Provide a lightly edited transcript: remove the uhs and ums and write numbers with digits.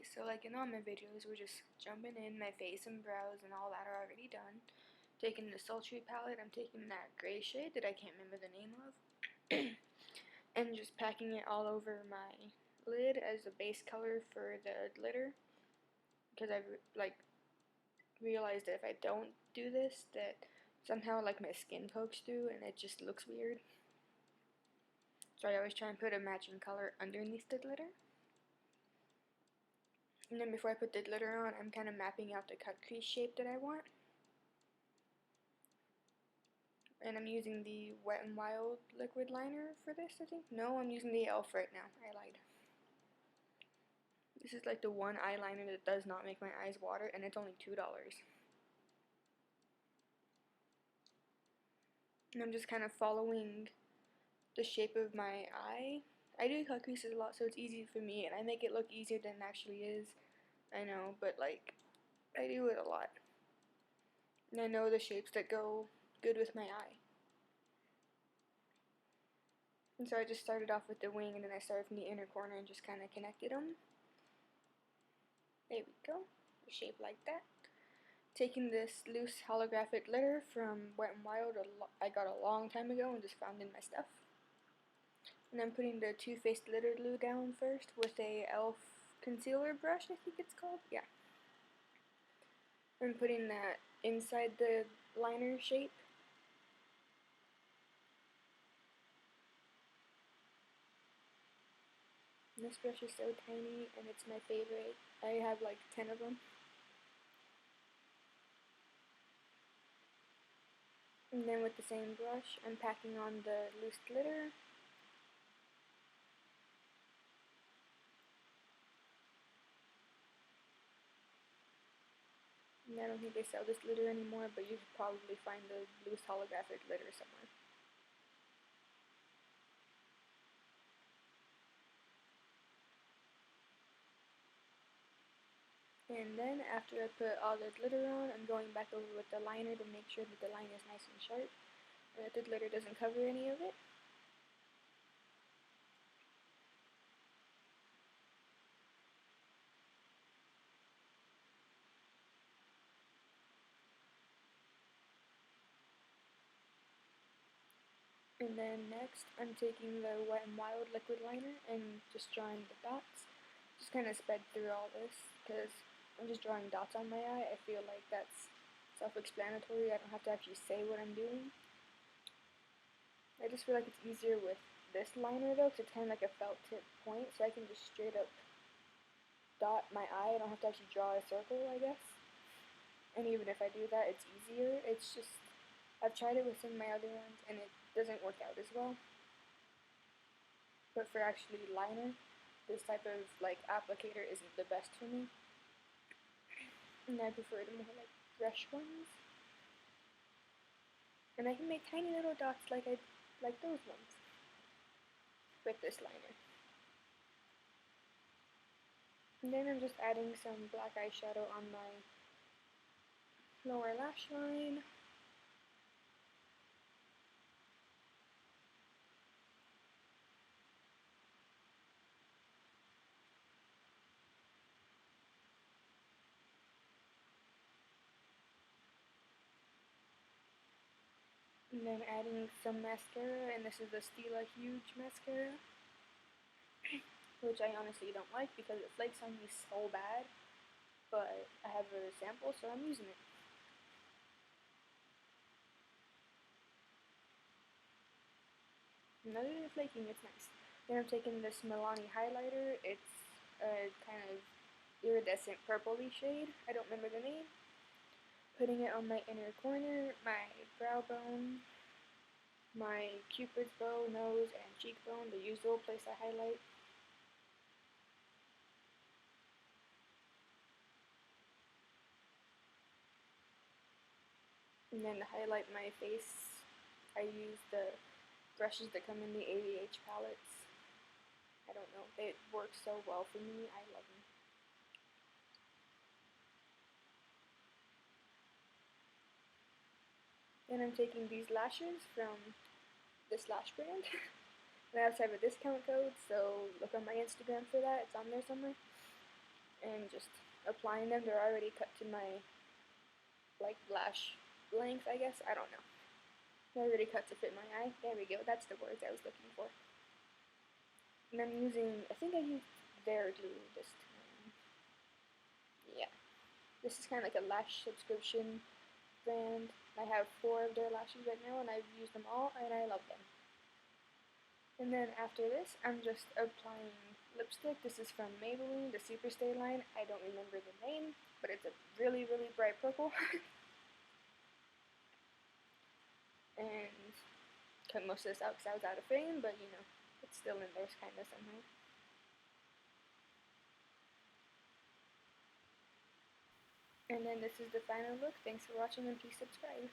Alright, so like in all my videos, we're just jumping in. My face and brows and all that are already done. Taking the sultry palette, I'm taking that gray shade that I can't remember the name of. And just packing it all over my lid as a base color for the glitter. Because I've realized that if I don't do this, that somehow like my skin pokes through and it just looks weird. So I always try and put a matching color underneath the glitter. And then before I put the glitter on, I'm kind of mapping out the cut crease shape that I want. And I'm using the Wet n Wild liquid liner for this, I think. No, I'm using the e.l.f. right now. I lied. This is like the one eyeliner that does not make my eyes water, and it's only $2. And I'm just kind of following the shape of my eye. I do cut creases a lot, so it's easy for me, and I make it look easier than it actually is. I know, but like, I do it a lot. And I know the shapes that go good with my eye. And so I just started off with the wing, and then I started from the inner corner and just kind of connected them. There we go, a shape like that. Taking this loose holographic glitter from Wet n Wild I got a long time ago and just found in my stuff. And I'm putting the Too Faced glitter glue down first with a e.l.f. concealer brush, I think it's called. Yeah. I'm putting that inside the liner shape. And this brush is so tiny and it's my favorite. I have like 10 of them. And then with the same brush, I'm packing on the loose glitter. And I don't think they sell this glitter anymore, but you could probably find the loose holographic glitter somewhere. And then after I put all the glitter on, I'm going back over with the liner to make sure that the line is nice and sharp, and that the glitter doesn't cover any of it. And then next, I'm taking the Wet n Wild liquid liner and just drawing the dots. Just kind of sped through all this because I'm just drawing dots on my eye. I feel like that's self-explanatory. I don't have to actually say what I'm doing. I just feel like it's easier with this liner though, because it's kind of like a felt tip point, so I can just straight up dot my eye. I don't have to actually draw a circle, I guess. And even if I do that, it's easier. It's just, I've tried it with some of my other ones, and it doesn't work out as well. But for actually liner, this type of like applicator isn't the best for me. And I prefer the more like brush ones. And I can make tiny little dots like those ones with this liner. And then I'm just adding some black eyeshadow on my lower lash line. And then adding some mascara, and this is the Stila Huge mascara, which I honestly don't like because it flakes on me so bad, but I have a sample, so I'm using it. And other than flaking, it's nice. Then I'm taking this Milani highlighter. It's a kind of iridescent purpley shade. I don't remember the name. Putting it on my inner corner, my brow bone, my cupid's bow, nose, and cheekbone, the usual place I highlight. And then to highlight my face, I use the brushes that come in the AVH palettes. I don't know, they work so well for me, I love them. Then I'm taking these lashes from this lash brand. And I also have a discount code, so look on my Instagram for that, it's on there somewhere. and just applying them. They're already cut to my like lash length, I guess. I don't know. They're already cut to fit my eye. There we go. That's the words I was looking for. And I'm using, I think I used their glue this time. Yeah. This is kind of like a lash subscription brand. I have 4 of their lashes right now, and I've used them all, and I love them. And then after this, I'm just applying lipstick. This is from Maybelline, the Superstay line. I don't remember the name, but it's a really, really bright purple. And cut most of this out because I was out of frame, but you know, it's still in there kind of somehow. And then this is the final look. Thanks for watching, and please subscribe.